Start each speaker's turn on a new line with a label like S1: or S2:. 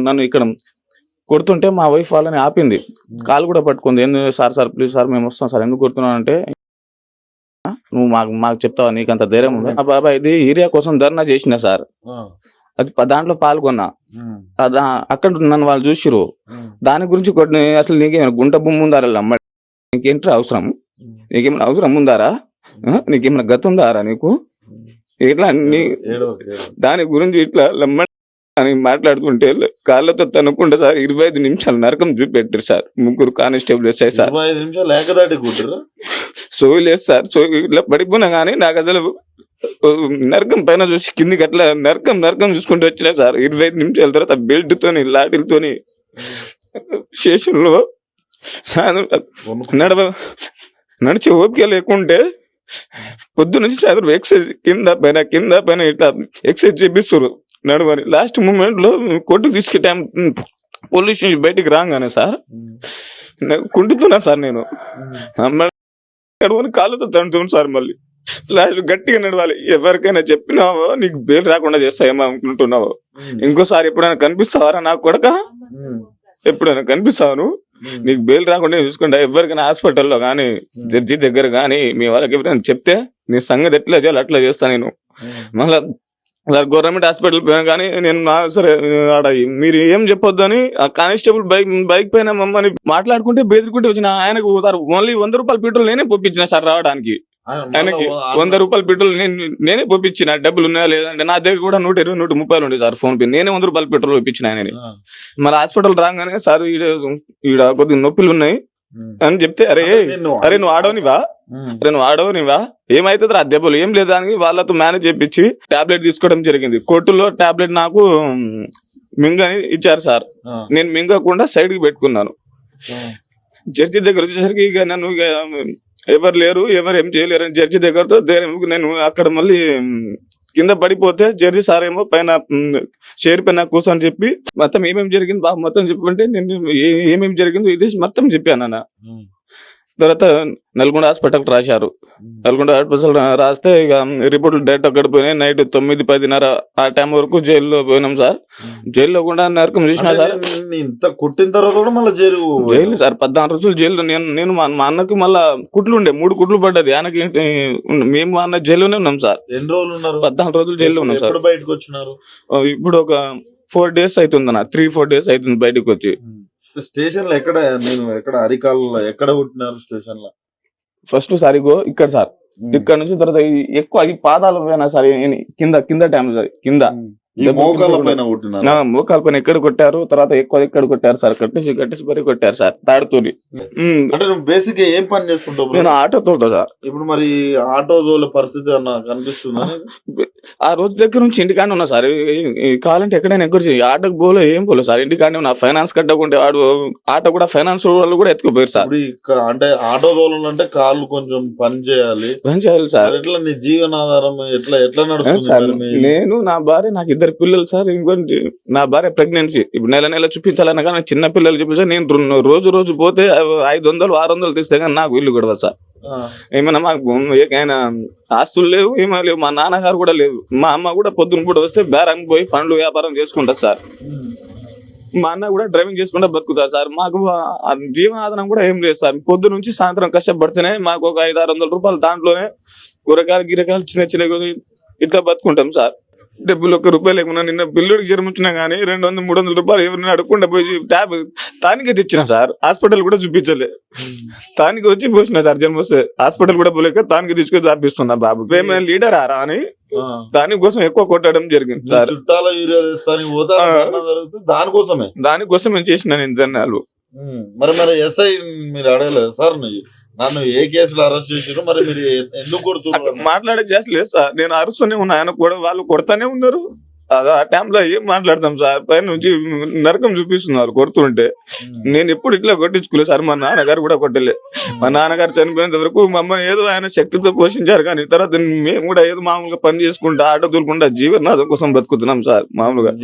S1: నన్ను ఇక్కడ కొడుతుంటే మా వైఫ్ వాళ్ళని ఆపింది, కాలు కూడా పట్టుకుంది. ఎందుకు సార్ ప్లీజ్ సార్ మేము వస్తాం సార్, ఎందుకు కొడుతున్నావు అంటే, నువ్వు మాకు మాకు చెప్తావా, నీకు అంత ధైర్యం ఉంది? మా బాబాయ్ ఇది ఏరియా కోసం ధర్నా చేసిన సార్, అది దాంట్లో పాల్గొన్నా. అక్కడ నన్ను వాళ్ళు చూసిరు, దాని గురించి కొన్ని అసలు నీకేమైనా గుంట భూమి ఉందారా, నీకేంటి అవసరం, నీకేమైనా అవసరం ఉందారా, నీకేమైనా గతి ఉందారా నీకు, ఇట్లా అన్ని దాని గురించి ఇట్లా అని మాట్లాడుతుంటే కాళ్ళతో తనుకుంటే సార్ 25 నిమిషాలు నరకం చూపెట్టారు సార్. 3 కానిస్టేబుల్ వచ్చాయి సార్. సోయి లేదు సార్, సోయి ఇట్లా పడిపోయినా కానీ నాకు అసలు నరకం పైన చూసి కిందికి అట్లా నరకం చూసుకుంటూ వచ్చినా సార్. 25 నిమిషాల తర్వాత బెల్ట్ తోని లాఠీలతోని స్టేషన్ లో నడిచే ఓపిక లేకుంటే పొద్దు నుంచి సాయంత్రం ఎక్సర్సైజ్ కింద పైన ఇట్లా ఎక్సర్సైజ్ చేపిస్తారు నడవని. లాస్ట్ మూమెంట్ లో కొట్టుకు తీసుకే టైం పోలీస్ నుంచి బయటికి రాగానే సార్ కుంటున్నా సార్, నేను నడవని కాళ్ళతో తంటున్నాను సార్. మళ్ళీ లాస్ట్ గట్టిగా నడవాలి. ఎవరికైనా చెప్పినావో నీకు బెయిల్ రాకుండా చేస్తాయేమో అనుకుంటున్నావో, ఇంకోసారి ఎప్పుడైనా కనిపిస్తావారా నాకు కొడక, ఎప్పుడైనా కనిపిస్తావు నీకు బెయిల్ రాకుండా చూసుకుంటా. ఎవరికైనా హాస్పిటల్లో కానీ జడ్జి దగ్గర కానీ మీ వాళ్ళకి ఎవరైనా చెప్తే నీ సంగతి ఎట్లా చేయాలి అట్లా చేస్తా నేను. మళ్ళా గవర్నమెంట్ హాస్పిటల్ పోయినా కానీ నేను సరే ఆడ మీరు ఏం చెప్పొద్దు అని ఆ కానిస్టేబుల్ బైక్ పైన మమ్మల్ని మాట్లాడుకుంటే బెదిరికుంటే వచ్చిన ఆయనకు సార్ ఓన్లీ 100 రూపాయల పెట్రోల్ నేనే పంపించిన సార్ రావడానికి. ఆయనకి 100 రూపాయల పెట్రోల్ నేనే పంపించిన. డబ్బులు ఉన్నాయా లేదంటే నా దగ్గర కూడా 120, 130 ఉండే సార్ ఫోన్ పే. నేనే 100 రూపాయల పెట్రోల్ పంపించిన ఆయనని. మరి హాస్పిటల్ రాగానే సార్ ఈడ కొద్దిగా నొప్పులు ఉన్నాయి అని చెప్తే, అరే నువ్వు ఆడవనివా ఏమైతుంది రా దెబ్బలు ఏం లేదా అని వాళ్ళతో మేనేజ్ చేయించి టాబ్లెట్ తీసుకోవడం జరిగింది. కోర్టులో టాబ్లెట్ నాకు మింగని ఇచ్చారు సార్. నేను మింగకుండా సైడ్ కి పెట్టుకున్నాను. జడ్జి దగ్గర వచ్చేసరికి ఇక నన్ను ఎవరు లేరు, ఎవరు ఏం చేయలేరు అని జడ్జి దగ్గరతో నేను అక్కడ మళ్ళీ కింద పడిపోతే జడ్జి సార్ ఏమో పైన చైర్ పైన కూర్చొని చెప్పి మొత్తం ఏమేమి జరిగింది బాబు మొత్తం చెప్పంటే నేను ఏమేమి జరిగిందో ఇది మొత్తం చెప్పాను అన్న. తర్వాత నల్గొండ హాస్పిటల్ రాశారు. నల్గొండ హాస్పిటల్ రాస్తే ఇక రిపోర్ట్లు డైరెక్ట్ అక్కడ పోయినాయి. నైట్ 9, 10:30 ఆ టైం వరకు జైల్లో పోయినాం సార్. జైల్లో కూడా నరకం చూసినా సార్.
S2: కొట్టిన తర్వాత మళ్ళీ
S1: జైలు సార్ 14 రోజులు జైలు. నేను మా అన్నకి మళ్ళా కుట్లు ఉండే 3 కుట్లు పడ్డది. ఆయనకి మేము అన్న జైల్లోనే ఉన్నాం సార్.
S2: ఎన్ని రోజులు ఉన్నారు?
S1: 14 రోజులు జైల్లో ఉన్నాం సార్.
S2: బయటకు వచ్చినారు
S1: ఇప్పుడు ఒక 4 days అవుతుంది అన్న, 3-4 days అవుతుంది బయటకు వచ్చి.
S2: స్టేషన్ లో ఎక్కడ అరికాల్లో ఎక్కడ కొట్టినారు? స్టేషన్ లో
S1: ఫస్ట్ సార్ ఇక్కడ సార్, ఇక్కడ నుంచి తర్వాత ఎక్కువ ఈ పాదాల పైన సార్, కింద టైం సార్, కింద
S2: మోకాల పైన
S1: ఎక్కడ కొట్టారు. తర్వాత ఎక్కువ ఎక్కడ కొట్టారు సార్, కట్టేసి మరి కొట్టారు సార్ తాడుతోని.
S2: అంటే నువ్వు బేసిక్ ఏం పని చేసుకుంటావు?
S1: నేను ఆటో తోలుతా సార్.
S2: ఇప్పుడు మరి ఆటో తోలే పరిస్థితి కనిపిస్తుందా?
S1: ఆ రోజు దగ్గర నుంచి ఇంటికానే ఉన్నా సార్. కావాలంటే ఎక్కడైనా ఎక్కడ ఆటోకి పోలే ఏం పోలేదు సార్, ఇంటికానే ఉన్నా. ఫైనాన్స్ కట్టకుంటే వాడు ఆటో కూడా ఫైనాన్స్ వాళ్ళు కూడా ఎత్తుకుపోయారు సార్.
S2: అంటే ఆటో తోలాలంటే కాళ్ళు కొంచెం పని చేయాలి
S1: సార్.
S2: ఎట్లా నీ జీవనాధారం ఎట్లా నడుస్తుంది?
S1: నేను నా భార్య, నాకు 2 పిల్లలు సార్. ఇంకోటి నా భార్య ప్రెగ్నెన్సీ. ఇప్పుడు నెల చూపించాలన్నా కానీ చిన్న పిల్లలు చూపించాలి. నేను రోజు పోతే 500, 600 తీస్తే కానీ నాకు ఇల్లు కూడా సార్. ఏమైనా మాకు ఏమైనా ఆస్తులు లేవు, ఏమైనా లేవు. మా నాన్నగారు కూడా లేదు. మా అమ్మ కూడా పొద్దున కూడా వస్తే బేరానికి పోయి పండ్లు వ్యాపారం చేసుకుంటారు సార్. మా అన్న కూడా డ్రైవింగ్ చేసుకుంటా బతుకుతారు సార్. మాకు జీవనాధారం కూడా ఏం లేదు సార్. పొద్దు నుంచి సాయంత్రం కష్టపడితేనే మాకు ఒక 500-600 రూపాయలు దాంట్లోనే కూరగాయలు గిరకాయలు చిన్న ఇట్లా బతుకుంటాం సార్. డబ్బులు 1 రూపాయి లేకుండా నిన్న బిల్లుడికి జరముచ్చినా గానీ 200-300 రూపాయలు ఎవరిని అడగకుండా పోయి తానికే తెచ్చిన సార్. హాస్పిటల్ కూడా చూపించలే, తానికి వచ్చి పోసిన సార్. జన్మ వస్తే హాస్పిటల్ కూడా పోలేక తానికి తీసుకొని చాపిస్తున్నా. బాబు ఏమైనా లీడర్ ఆరా అని దానికోసం ఎక్కువ కొట్టడం జరిగింది సార్. దానికోసం చేసిన నేను ధన్యాలు.
S2: మరి ఎస్ఐ మీరు అడగలేదు సార్ నన్ను ఏ కేసులో అరెస్ట్ చేసారు, మరి మీరు ఎందుకు కొడుతున్నారు?
S1: మాట్లాడే చేస్తలేదు సార్. నేను అరుస్తూనే ఉన్నా, ఆయన కూడా వాళ్ళు కొడతానే ఉన్నారు. ఆ టైంలో ఏం మాట్లాడతాం సార్. పైన నుంచి నరకం చూపిస్తున్నారు కొడుతుంటే. నేను ఎప్పుడు ఇట్లా కొట్టించుకోలేదు సార్. మా నాన్నగారు కూడా కొట్టలే. మా నాన్నగారు చనిపోయేంత వరకు మమ్మల్ని ఏదో ఆయన శక్తితో పోషించారు. కానీ తర్వాత మేము కూడా ఏదో మామూలుగా పని చేసుకుంటా ఆటో తోలుకుంటా జీవనాథం కోసం బతుకుతున్నాం సార్ మామూలుగా.